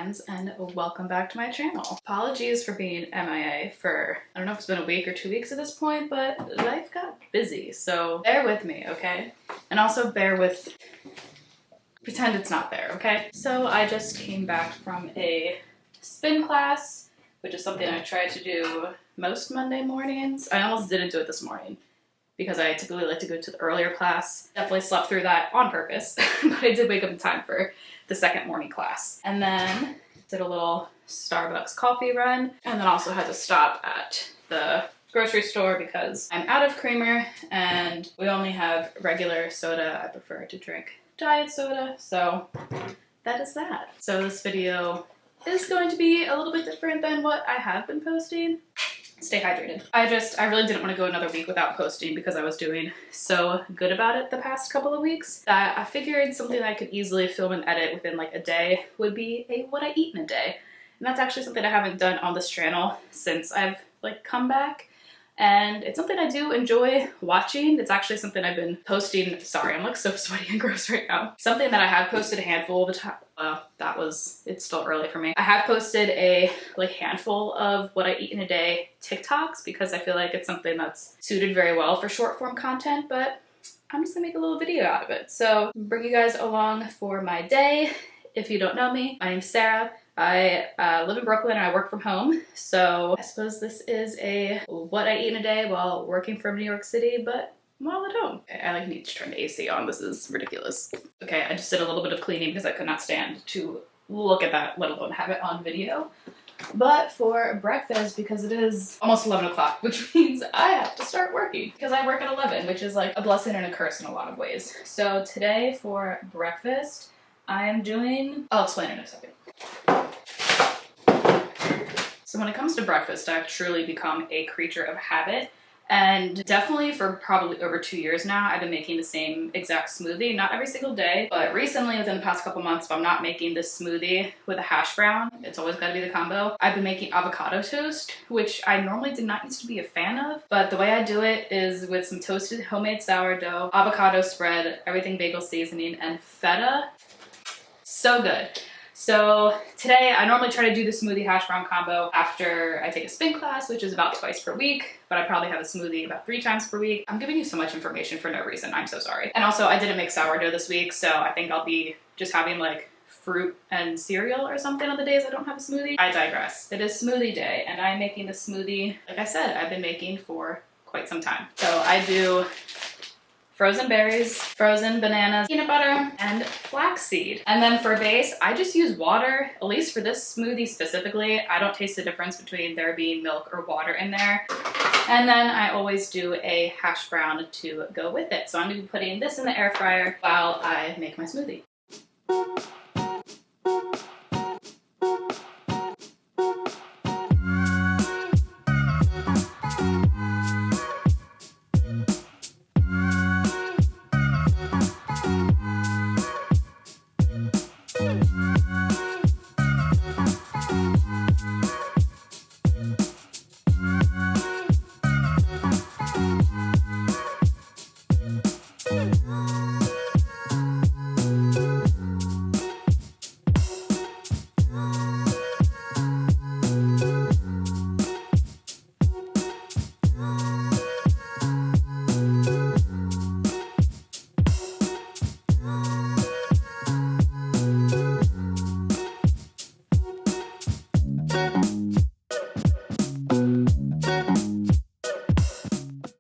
friends, and welcome back to my channel. Apologies for being MIA for, I don't know if it's been a week or 2 weeks at this point, but life got busy, so bear with me, okay? And also pretend it's not there, okay? So I just came back from a spin class, which is something I try to do most Monday mornings. I almost didn't do it this morning because I typically like to go to the earlier class. Definitely slept through that on purpose, but I did wake up in time for the second morning class. And then did a little Starbucks coffee run, and then also had to stop at the grocery store because I'm out of creamer and we only have regular soda. I prefer to drink diet soda, so that is that. So this video is going to be a little bit different than what I have been posting. Stay hydrated. I really didn't want to go another week without posting because I was doing so good about it the past couple of weeks that I figured something I could easily film and edit within like a day would be a what I eat in a day. And that's actually something I haven't done on this channel since I've like come back. And it's something I do enjoy watching. It's actually something I've been posting. Sorry, I'm like so sweaty and gross right now. Something that I have posted a handful of times. It's still early for me. I have posted a handful of what I eat in a day TikToks because I feel like it's something that's suited very well for short form content, but I'm just gonna make a little video out of it. So bring you guys along for my day. If you don't know me, my name's Sarah. I live in Brooklyn and I work from home, so I suppose this is a what I eat in a day while working from New York City, but while at home. I need to turn the AC on. This is ridiculous. Okay, I just did a little bit of cleaning because I could not stand to look at that, let alone have it on video. But for breakfast, because it is almost 11 o'clock, which means I have to start working because I work at 11, which is like a blessing and a curse in a lot of ways. So today for breakfast, I am doing, I'll explain in a second. So when it comes to breakfast, I've truly become a creature of habit, and definitely for probably over 2 years now, I've been making the same exact smoothie, not every single day, but recently within the past couple months, if I'm not making this smoothie with a hash brown, it's always got to be the combo. I've been making avocado toast, which I normally did not used to be a fan of, but the way I do it is with some toasted homemade sourdough, avocado spread, everything bagel seasoning, and feta. So good. So today I normally try to do the smoothie hash brown combo after I take a spin class, which is about twice per week, but I probably have a smoothie about 3 times per week. I'm giving you so much information for no reason. I'm so sorry. And also I didn't make sourdough this week, so I think I'll be just having like fruit and cereal or something on the days I don't have a smoothie. I digress. It is smoothie day and I'm making the smoothie, like I said, I've been making for quite some time. So I do frozen berries, frozen bananas, peanut butter, and flaxseed. And then for base, I just use water, at least for this smoothie specifically. I don't taste the difference between there being milk or water in there. And then I always do a hash brown to go with it. So I'm gonna be putting this in the air fryer while I make my smoothie.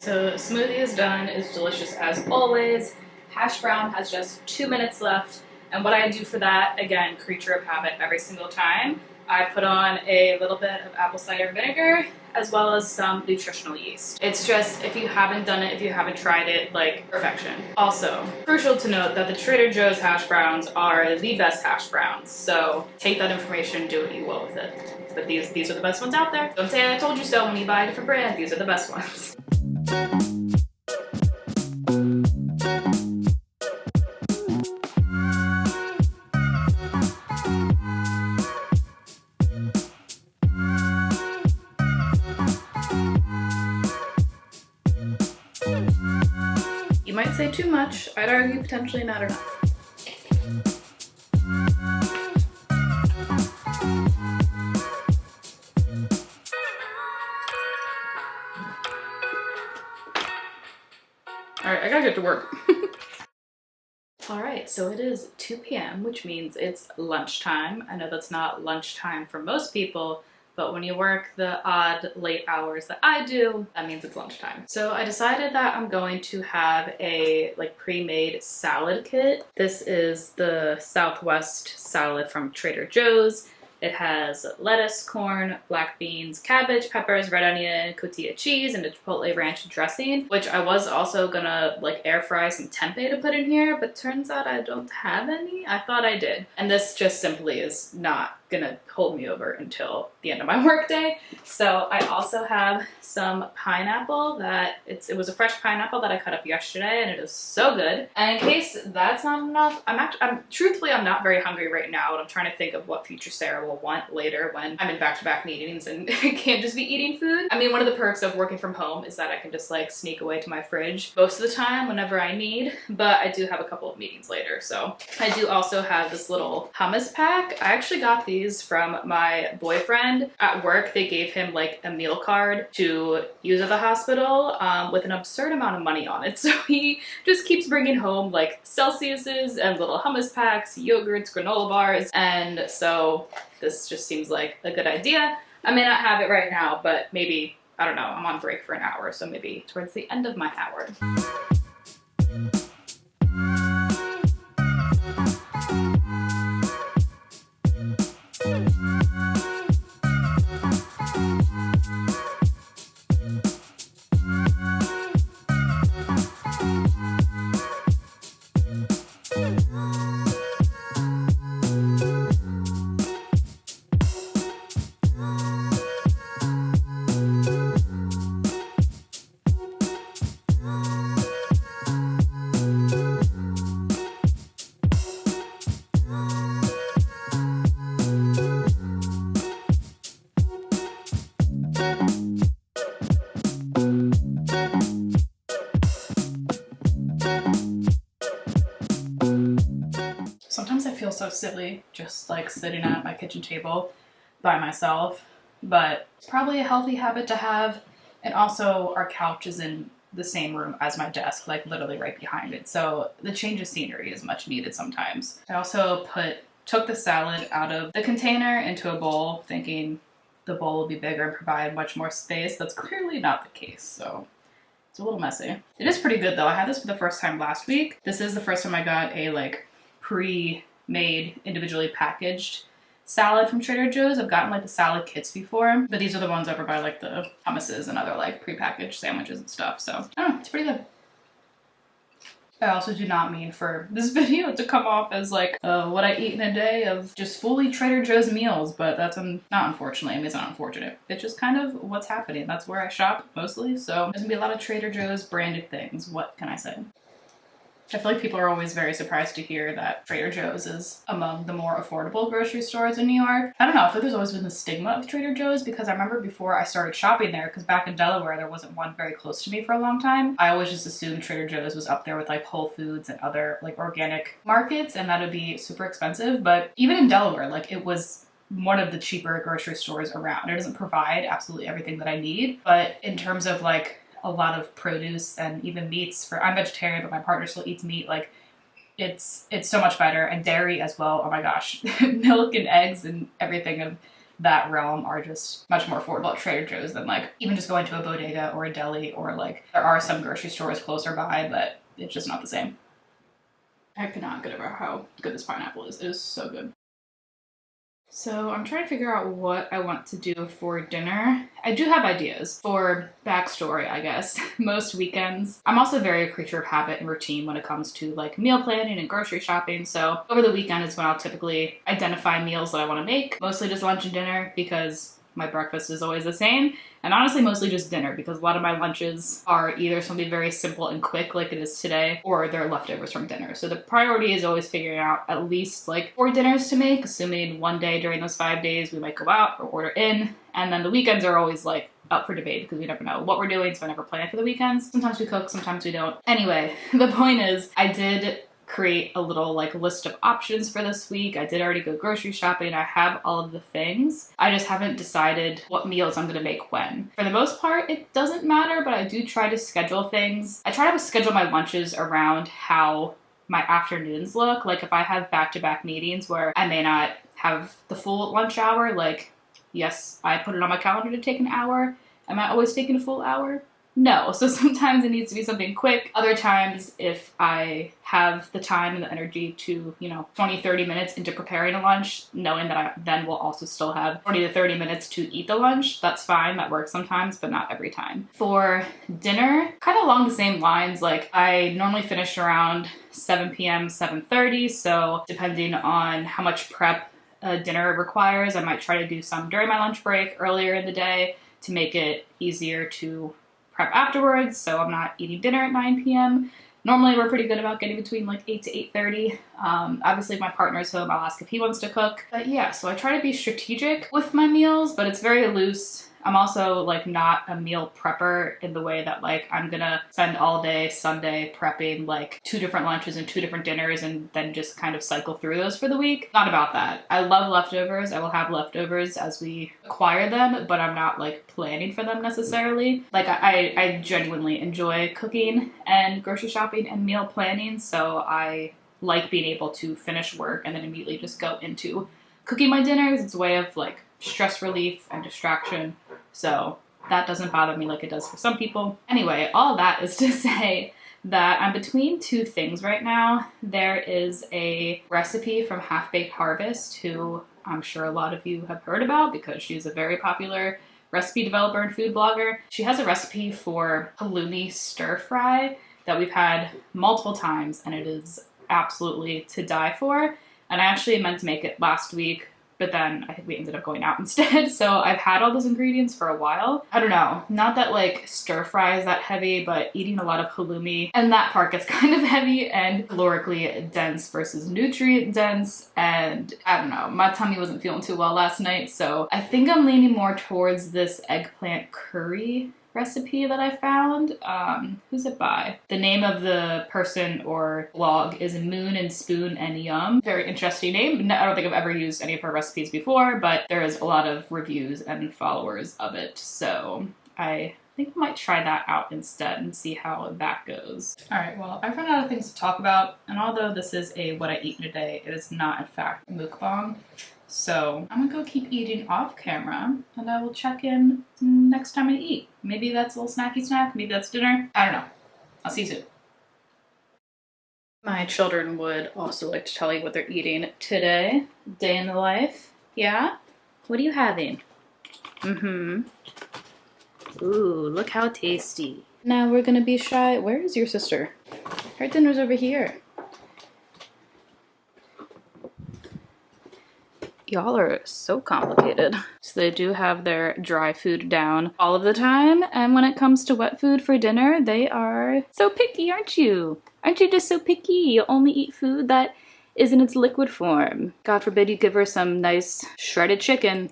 So smoothie is done, it's delicious as always. Hash brown has just 2 minutes left. And what I do for that, again, creature of habit every single time, I put on a little bit of apple cider vinegar as well as some nutritional yeast. It's just, if you haven't done it, if you haven't tried it, like perfection. Also, crucial to note that the Trader Joe's hash browns are the best hash browns. So take that information, do what you will with it. But these are the best ones out there. Don't say I told you so when you buy a different brand. These are the best ones. You might say too much. I'd argue potentially not enough. All right, I gotta get to work. All right, so it is 2 p.m., which means it's lunchtime. I know that's not lunchtime for most people, but when you work the odd late hours that I do, that means it's lunchtime. So I decided that I'm going to have a like pre-made salad kit. This is the Southwest salad from Trader Joe's. It has lettuce, corn, black beans, cabbage, peppers, red onion, cotija cheese, and a chipotle ranch dressing, which I was also gonna like air fry some tempeh to put in here, but turns out I don't have any. I thought I did. And this just simply is not gonna hold me over until the end of my workday. So I also have some pineapple that it was a fresh pineapple that I cut up yesterday, and it is so good. And in case that's not enough, truthfully I'm not very hungry right now, and I'm trying to think of what future Sarah will want later when I'm in back-to-back meetings and can't just be eating food. I mean, one of the perks of working from home is that I can just like sneak away to my fridge most of the time whenever I need, but I do have a couple of meetings later. So I do also have this little hummus pack. I actually got these from my boyfriend at work. They gave him like a meal card to use at the hospital with an absurd amount of money on it. So he just keeps bringing home like Celsiuses and little hummus packs, yogurts, granola bars. And so this just seems like a good idea. I may not have it right now, but maybe, I don't know, I'm on break for an hour. So maybe towards the end of my hour. Sometimes I feel so silly just like sitting at my kitchen table by myself, but it's probably a healthy habit to have. And also our couch is in the same room as my desk, like literally right behind it. So the change of scenery is much needed sometimes. I also took the salad out of the container into a bowl, thinking the bowl will be bigger and provide much more space. That's clearly not the case, so it's a little messy. It is pretty good though. I had this for the first time last week. This is the first time I got a like pre-made, individually packaged salad from Trader Joe's. I've gotten like the salad kits before, but these are the ones over by like the hummuses and other like pre-packaged sandwiches and stuff. So I don't know, it's pretty good. I also do not mean for this video to come off as like what I eat in a day of just fully Trader Joe's meals, but that's not unfortunately, I mean it's not unfortunate. It's just kind of what's happening. That's where I shop mostly, so there's gonna be a lot of Trader Joe's branded things. What can I say? I feel like people are always very surprised to hear that Trader Joe's is among the more affordable grocery stores in New York. I don't know, I feel like there's always been the stigma of Trader Joe's because I remember before I started shopping there, because back in Delaware there wasn't one very close to me for a long time, I always just assumed Trader Joe's was up there with like Whole Foods and other like organic markets and that would be super expensive. But even in Delaware, like it was one of the cheaper grocery stores around. It doesn't provide absolutely everything that I need, but in terms of like a lot of produce and even meats I'm vegetarian, but my partner still eats meat. Like it's so much better, and dairy as well. Oh my gosh, milk and eggs and everything of that realm are just much more affordable at Trader Joe's than like even just going to a bodega or a deli, or like there are some grocery stores closer by, but it's just not the same. I cannot get over how good this pineapple is. It is so good. So I'm trying to figure out what I want to do for dinner. I do have ideas for backstory, I guess. Most weekends, I'm also very a creature of habit and routine when it comes to like meal planning and grocery shopping. So over the weekend is when I'll typically identify meals that I want to make, mostly just lunch and dinner because my breakfast is always the same, and honestly mostly just dinner because a lot of my lunches are either something very simple and quick like it is today, or they're leftovers from dinner. So the priority is always figuring out at least like 4 dinners to make, assuming one day during those 5 days we might go out or order in, and then the weekends are always like up for debate because we never know what we're doing, so I never plan for the weekends. Sometimes we cook, sometimes we don't. Anyway, the point is I did create a little like list of options for this week. I did already go grocery shopping. I have all of the things. I just haven't decided what meals I'm gonna make when. For the most part, it doesn't matter, but I do try to schedule things. I try to schedule my lunches around how my afternoons look. Like if I have back-to-back meetings where I may not have the full lunch hour, like yes, I put it on my calendar to take an hour. Am I always taking a full hour? No. So sometimes it needs to be something quick. Other times, if I have the time and the energy to, 20, 30 minutes into preparing a lunch, knowing that I then will also still have 20 to 30 minutes to eat the lunch, that's fine. That works sometimes, but not every time. For dinner, kind of along the same lines, like I normally finish around 7 p.m., 7:30. So depending on how much prep dinner requires, I might try to do some during my lunch break earlier in the day to make it easier to prep afterwards, so I'm not eating dinner at 9 p.m. Normally, we're pretty good about getting between like 8 to 8:30. Obviously, if my partner's home, I'll ask if he wants to cook. But yeah, so I try to be strategic with my meals, but it's very loose. I'm also like not a meal prepper in the way that like I'm gonna spend all day Sunday prepping like 2 different lunches and 2 different dinners and then just kind of cycle through those for the week. Not about that. I love leftovers. I will have leftovers as we acquire them, but I'm not like planning for them necessarily. Like I genuinely enjoy cooking and grocery shopping and meal planning, so I like being able to finish work and then immediately just go into cooking my dinners. It's a way of like stress relief and distraction. So that doesn't bother me like it does for some people. Anyway, all that is to say that I'm between 2 things right now. There is a recipe from Half Baked Harvest, who I'm sure a lot of you have heard about because she's a very popular recipe developer and food blogger. She has a recipe for halloumi stir fry that we've had multiple times, and it is absolutely to die for. And I actually meant to make it last week, but then I think we ended up going out instead. So I've had all those ingredients for a while. I don't know, not that like stir fry is that heavy, but eating a lot of halloumi and that part gets kind of heavy and calorically dense versus nutrient dense. And I don't know, my tummy wasn't feeling too well last night. So I think I'm leaning more towards this eggplant curry recipe that I found. Who's it by? The name of the person or blog is Moon and Spoon and Yum. Very interesting name. I don't think I've ever used any of her recipes before, but there is a lot of reviews and followers of it. So I think I might try that out instead and see how that goes. All right, well, I've run out of things to talk about, and although this is a what I eat in a day, it is not in fact a mukbang. So I'm gonna go keep eating off camera, and I will check in next time I eat. Maybe that's a little snacky snack, maybe that's dinner. I don't know. I'll see you soon. My children would also like to tell you what they're eating today. Day in the life. Yeah? What are you having? Ooh, look how tasty. Now we're gonna be shy. Where is your sister? Her dinner's over here. Y'all are so complicated. So they do have their dry food down all of the time, and when it comes to wet food for dinner, they are so picky, aren't you? Aren't you just so picky? You only eat food that is in its liquid form. God forbid you give her some nice shredded chicken.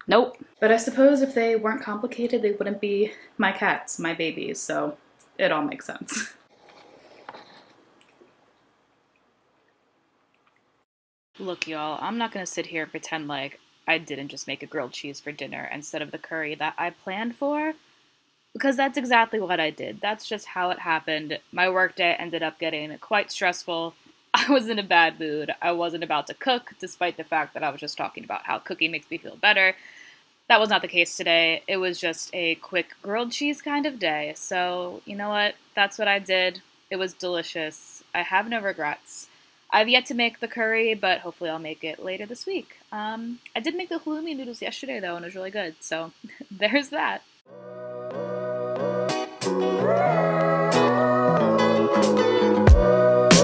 Nope. But I suppose if they weren't complicated, they wouldn't be my cats, my babies, so it all makes sense. Look, y'all, I'm not gonna sit here and pretend like I didn't just make a grilled cheese for dinner instead of the curry that I planned for, because that's exactly what I did. That's just how it happened. My workday ended up getting quite stressful. I was in a bad mood. I wasn't about to cook, despite the fact that I was just talking about how cooking makes me feel better. That was not the case today. It was just a quick grilled cheese kind of day. So, you know what? That's what I did. It was delicious. I have no regrets. I've yet to make the curry, but hopefully I'll make it later this week. I did make the halloumi noodles yesterday, though, and it was really good. So there's that.